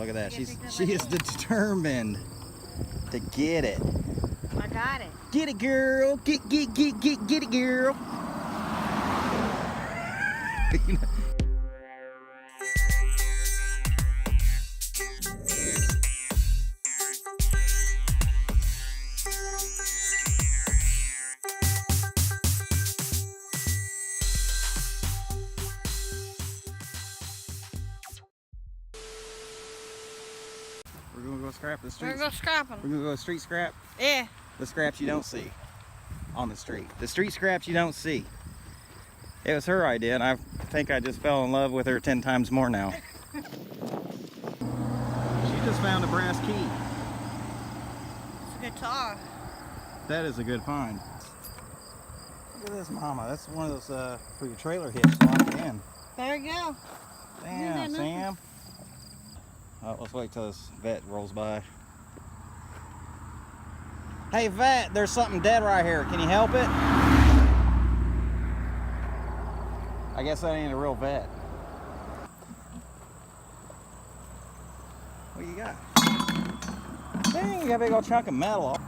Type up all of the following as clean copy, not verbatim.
Look at that. She is determined to get it. I got it. Get it, girl. Get it, girl. We're gonna go scrap the street. We're gonna go scrapping. We're gonna go street scrap. Yeah. The scraps you don't see on the street. The street scraps you don't see. It was her idea, and I think I just fell in love with her 10 times more now. She just found a brass key. It's a guitar. That is a good find. Look at this, mama. That's one of those for your trailer hitch to lock it in. There you go. Damn, Sam. Let's wait till this vet rolls by. Hey, vet, there's something dead right here. Can you help it? I guess that ain't a real vet. What you got? Dang, you got a big old chunk of metal.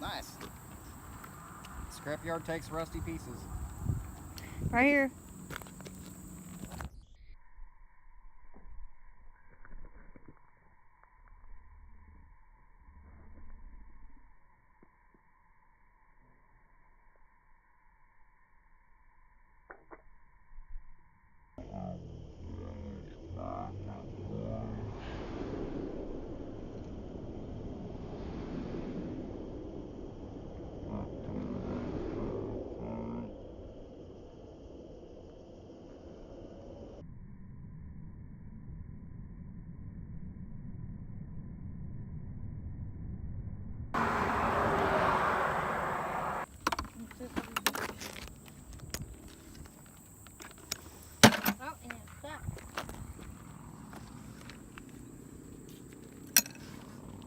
Nice. Scrapyard takes rusty pieces. Right here.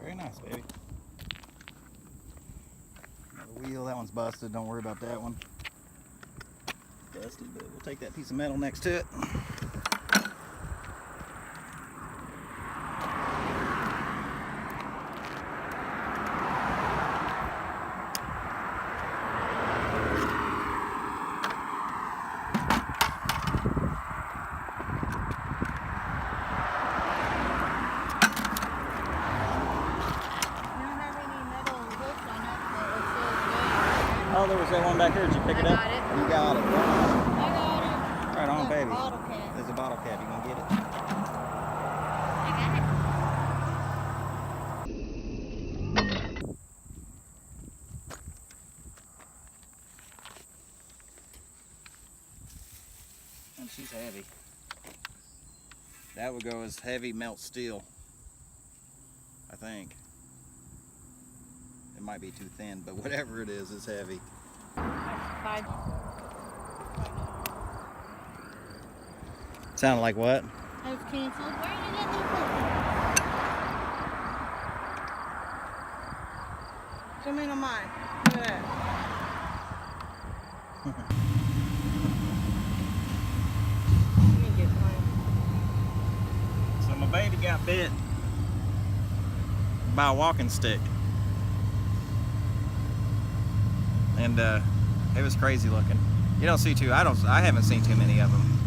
Very nice, baby. The wheel, that one's busted. Don't worry about that one. Busted, but we'll take that piece of metal next to it. Oh, there was that one back here. Did you pick it up? I got it. You got it. I got it. Right on, Look, baby. bottle cap. There's a bottle cap. You gonna get it? I got it. And she's heavy. That would go as heavy melt steel, I think. It might be too thin, but whatever it is, it's heavy. Bye. Sounded like what? I was canceled. Where are you getting this? Come in on mine. Look at that. Let me get mine. So my baby got bit by a walking stick. And it was crazy looking. You don't see too. I haven't seen too many of them.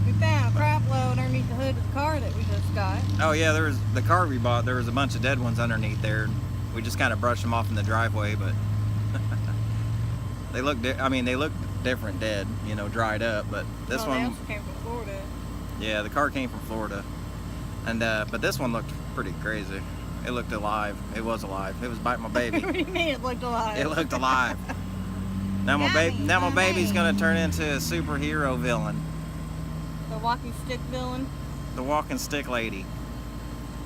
We found a crap load underneath the hood of the car that we just got. Oh yeah, there was the car we bought. There was a bunch of dead ones underneath there. We just kind of brushed them off in the driveway, but they look. They look different, dead. You know, dried up. But this They one, also came from Florida. yeah, the car came from Florida, and but this one looked pretty crazy. It looked alive. It was alive. It was biting my baby. What do you mean it looked alive? It looked alive. Now my baby's gonna turn into a superhero villain. The walking stick villain. The walking stick lady.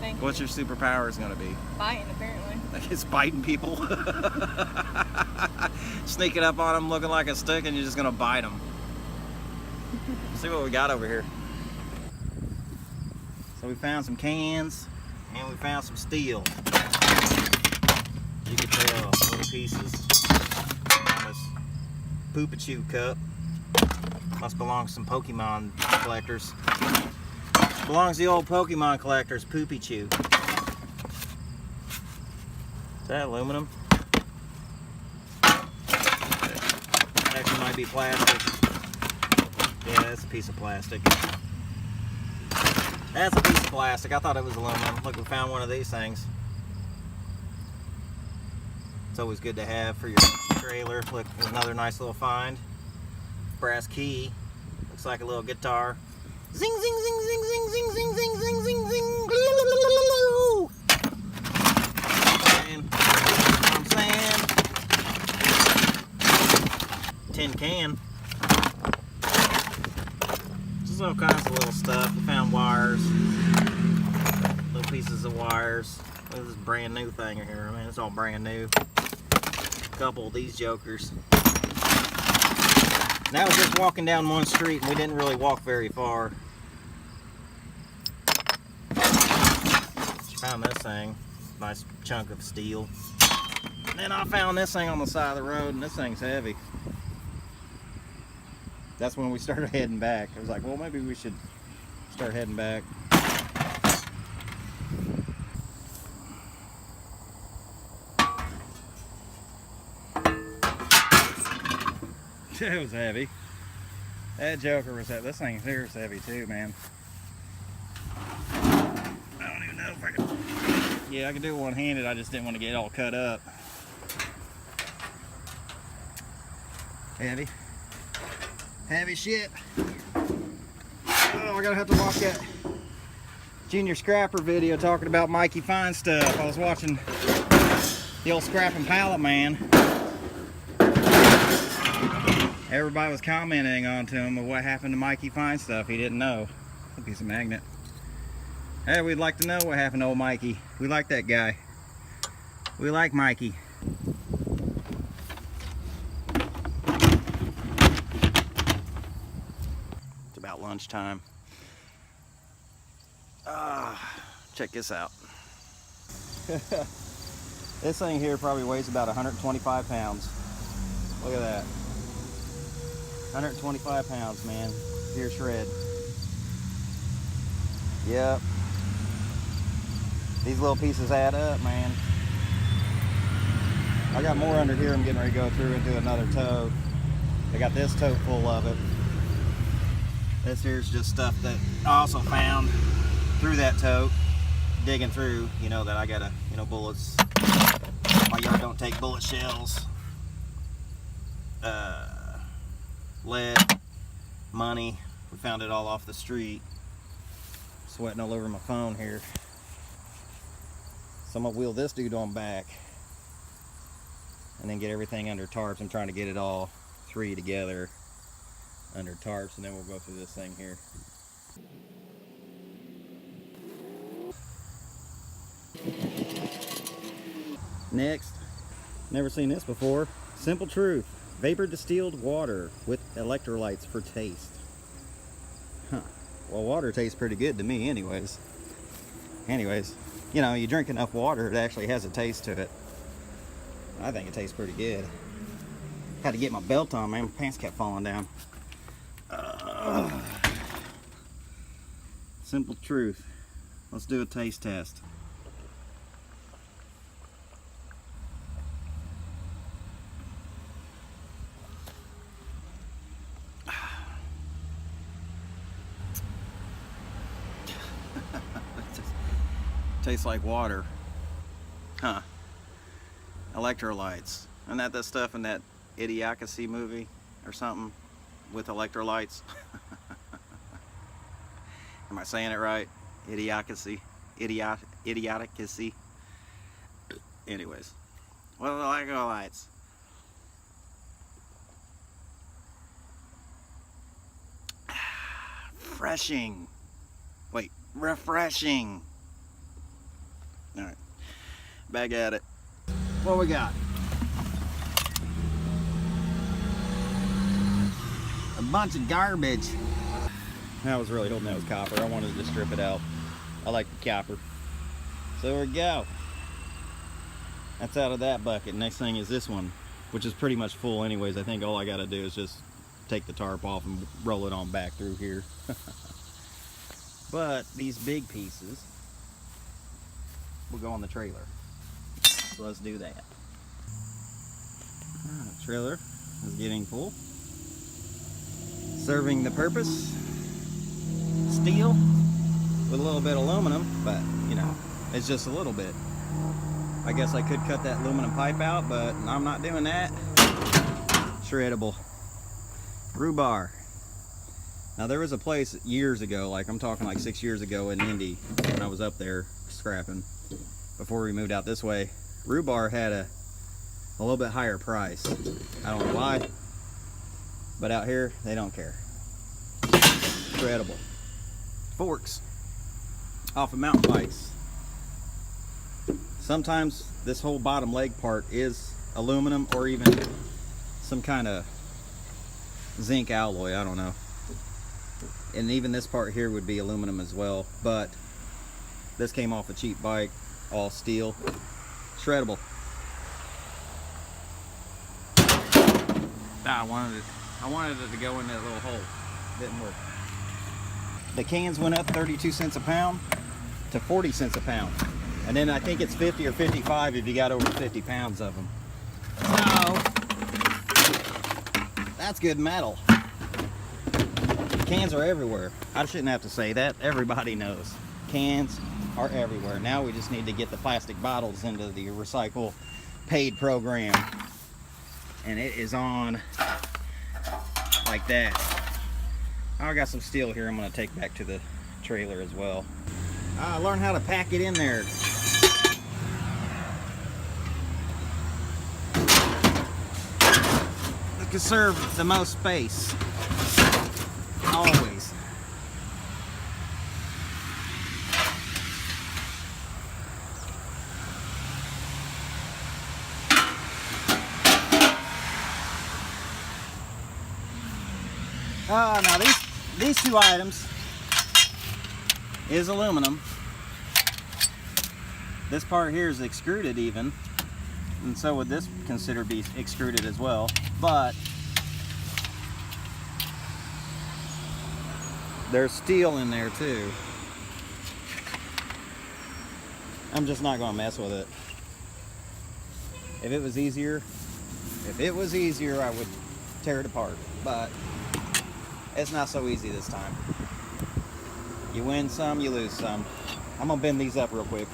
Thank What's you. your superpowers gonna be? Biting, apparently. It's biting people. Sneaking up on them looking like a stick and you're just gonna bite them. See what we got over here. So we found some cans and we found some steel. You can tell little pieces on this Poopa Chew cup. Must belong to some Pokemon collectors. Belongs to the old Pokemon collectors, Poopy Chew. Is that aluminum? Actually might be plastic. Yeah, that's a piece of plastic. That's a piece of plastic. I thought it was aluminum. Look, we found one of these things. It's always good to have for your trailer. Look, there's another nice little find. Brass key. Looks like a little guitar. Zing, zing, zing, zing, zing, zing, zing, zing, zing, zing, zing. I'm saying. Tin can. Just all kinds of little stuff. We found wires. Little pieces of wires. Look at this brand new thing here. I mean, it's all brand new. A couple of these jokers. That was just walking down one street and we didn't really walk very far. Found this thing. Nice chunk of steel. And then I found this thing on the side of the road and this thing's heavy. That's when we started heading back. I was like, well, maybe we should start heading back. It was heavy. That joker was heavy. This thing here is heavy too, man. I don't even know if I can. Yeah, I can do it one-handed. I just didn't want to get it all cut up. Heavy. Heavy shit. Oh, I gotta have to watch that Junior Scrapper video talking about Mikey Fine Stuff. I was watching the old Scrapping Pallet Man. Everybody was commenting on to him of what happened to Mikey Fine Stuff. He didn't know. A piece of magnet. Hey, we'd like to know what happened to old Mikey. We like that guy. We like Mikey. It's about lunchtime. Check this out. This thing here probably weighs about 125 pounds. Look at that. 125 pounds, man. Pure shred. Yep. These little pieces add up, man. I got more under here I'm getting ready to go through and do another tote. I got this tote full of it. This here's just stuff that I also found through that tote. Digging through, you know, that I gotta, you know, bullets. My yard don't take bullet shells. Lead, money. We found it all off the street. Sweating all over my phone here. So I'm gonna wheel this dude on back and then get everything under tarps. I'm trying to get it all three together under tarps, and then we'll go through this thing here. Next, never seen this before. Simple Truth. Vapor distilled water with electrolytes for taste. Huh. Well, water tastes pretty good to me anyways. You know, you drink enough water, it actually has a taste to it. I think it tastes pretty good. Had to get my belt on, man. My pants kept falling down. Simple Truth. Let's do a taste test. Tastes like water. Huh. Electrolytes. Isn't that stuff in that Idiocracy movie or something with electrolytes? Am I saying it right? Idiocracy. Idioticracy. Anyways. What are the electrolytes? Refreshing. Wait, refreshing. Alright, back at it. What we got? A bunch of garbage. I was really hoping that was copper. I wanted to strip it out. I like the copper. So there we go. That's out of that bucket. Next thing is this one, which is pretty much full anyways. I think all I gotta do is just take the tarp off and roll it on back through here. But these big pieces will go on the trailer. So let's do that. Trailer is getting full. Serving the purpose. Steel with a little bit of aluminum, but you know, it's just a little bit. I guess I could cut that aluminum pipe out, but I'm not doing that. Shreddable. Rhubar. Now there was a place years ago, like I'm talking like 6 years ago in Indy, when I was up there scrapping, before we moved out this way. Rhubar had a little bit higher price. I don't know why, but out here they don't care. Shreddable. Forks off of mountain bikes. Sometimes this whole bottom leg part is aluminum or even some kind of zinc alloy, I don't know. And even this part here would be aluminum as well, but this came off a cheap bike, all steel. Shreddable. I wanted it to go in that little hole. Didn't work. The cans went up 32 cents a pound to 40 cents a pound. And then I think it's 50 or 55 if you got over 50 pounds of them. So, that's good metal. Cans are everywhere. I shouldn't have to say that. Everybody knows. Cans are everywhere. Now we just need to get the plastic bottles into the recycle paid program. And it is on like that. I got some steel here I'm going to take back to the trailer as well. I learned how to pack it in there. To conserve the most space. Always. Now these two items is aluminum. This part here is extruded even, and so would this consider be extruded as well, but there's steel in there too. I'm just not going to mess with it. If it was easier, I would tear it apart, but it's not so easy this time. You win some, you lose some. I'm gonna bend these up real quick.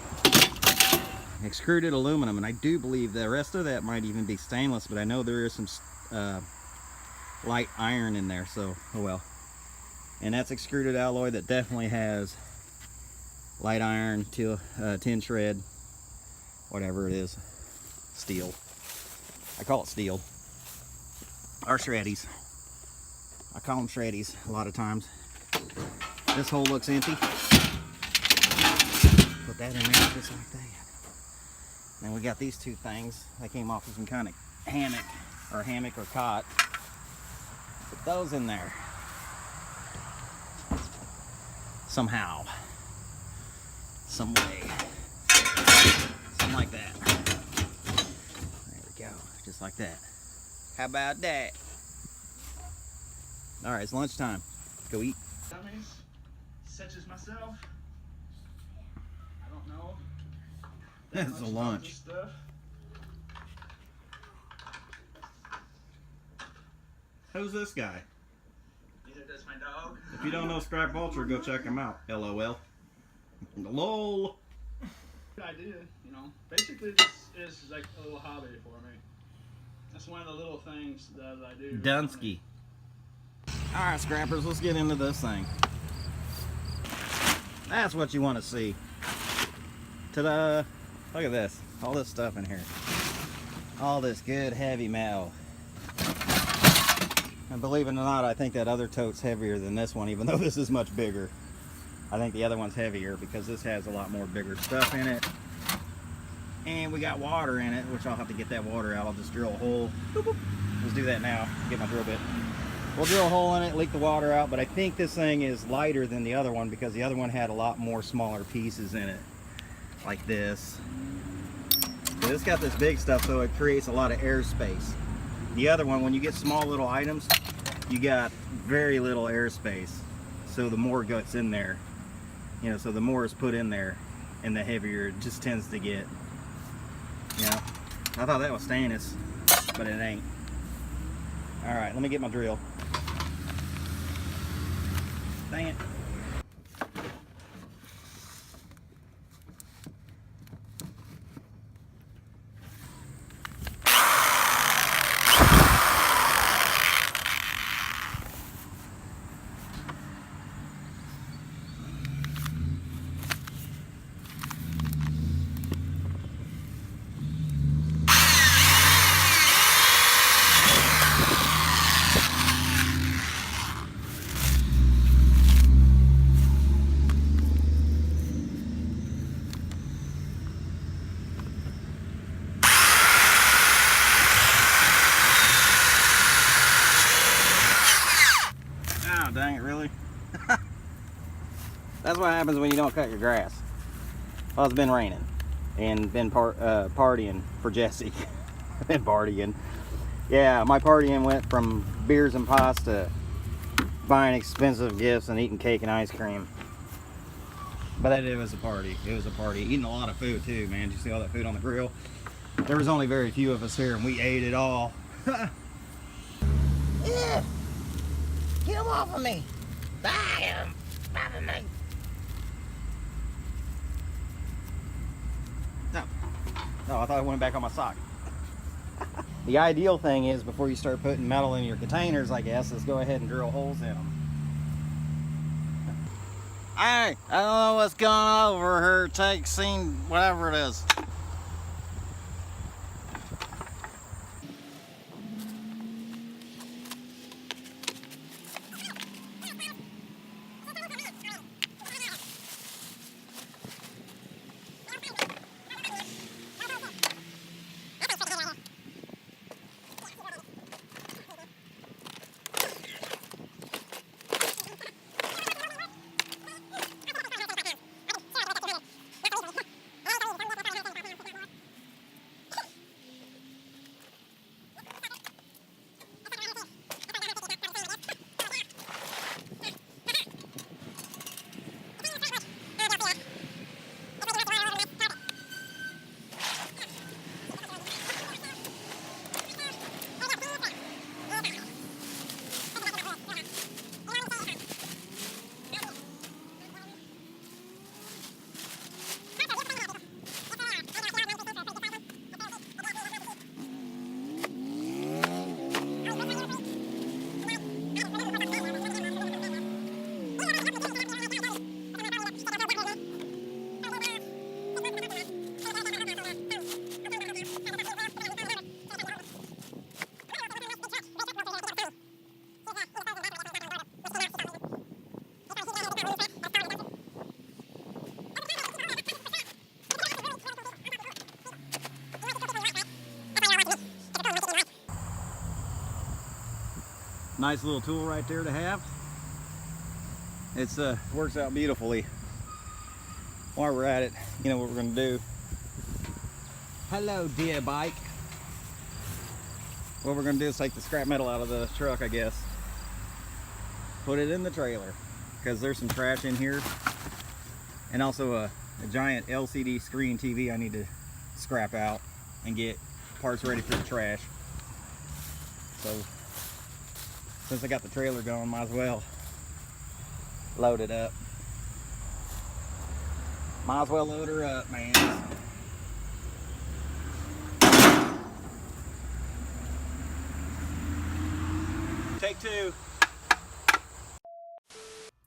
Extruded aluminum, and I do believe the rest of that might even be stainless, but I know there is some light iron in there, so oh well. And that's extruded alloy that definitely has light iron, tin shred, whatever it is, steel. I call it steel, or shreddies. I call them shreddies a lot of times. This hole looks empty. Put that in there just like that. Then we got these two things. They came off of some kind of hammock or cot. Put those in there. Somehow. Some way. Something like that. There we go. Just like that. How about that? Alright, it's lunchtime. Go eat. Dummies, such as myself, I don't know. That's a lunch. Stuff. Who's this guy? Neither does my dog. If you don't know Stripe Ultra, go check him out. LOL. LOL. I did, you know. Basically, this is like a little hobby for me. That's one of the little things that I do. Dunsky. Alright, scrappers, let's get into this thing. That's what you want to see. Ta-da! Look at this. All this stuff in here. All this good heavy metal. And believe it or not, I think that other tote's heavier than this one, even though this is much bigger. I think the other one's heavier because this has a lot more bigger stuff in it. And we got water in it, which I'll have to get that water out. I'll just drill a hole. Boop, boop. Let's do that now. Get my drill bit. We'll drill a hole in it, leak the water out, but I think this thing is lighter than the other one because the other one had a lot more smaller pieces in it. Like this. So this got this big stuff, so it creates a lot of airspace. The other one, when you get small little items, you got very little airspace. So the more gets in there, you know, so the more is put in there and the heavier it just tends to get. You know, I thought that was stainless, but it ain't. All right, let me get my drill. Dang it. Dang it, really? That's what happens when you don't cut your grass. Well, it's been raining and been partying for Jesse. Been partying. Yeah, my partying went from beers and pasta, buying expensive gifts, and eating cake and ice cream. But it was a party. It was a party. Eating a lot of food too, man. Did you see all that food on the grill? There was only very few of us here, and we ate it all. Yeah. Get him off of me. Bam. Off of me. No, I thought it went back on my sock. The ideal thing is before you start putting metal in your containers, I guess, is go ahead and drill holes in them. Hey, I don't know what's going on over here. Take scene, whatever it is. Nice little tool right there to have. It's works out beautifully. While we're at it, you know what we're gonna do. Hello, dear bike. What we're gonna do is take the scrap metal out of the truck, I guess. Put it in the trailer because there's some trash in here, and also a giant LCD screen TV I need to scrap out and get parts ready for the trash. So since I got the trailer going, might as well load it up. Might as well load her up, man. Take two.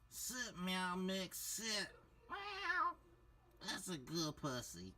Sit, meow mix, sit. Meow. That's a good pussy.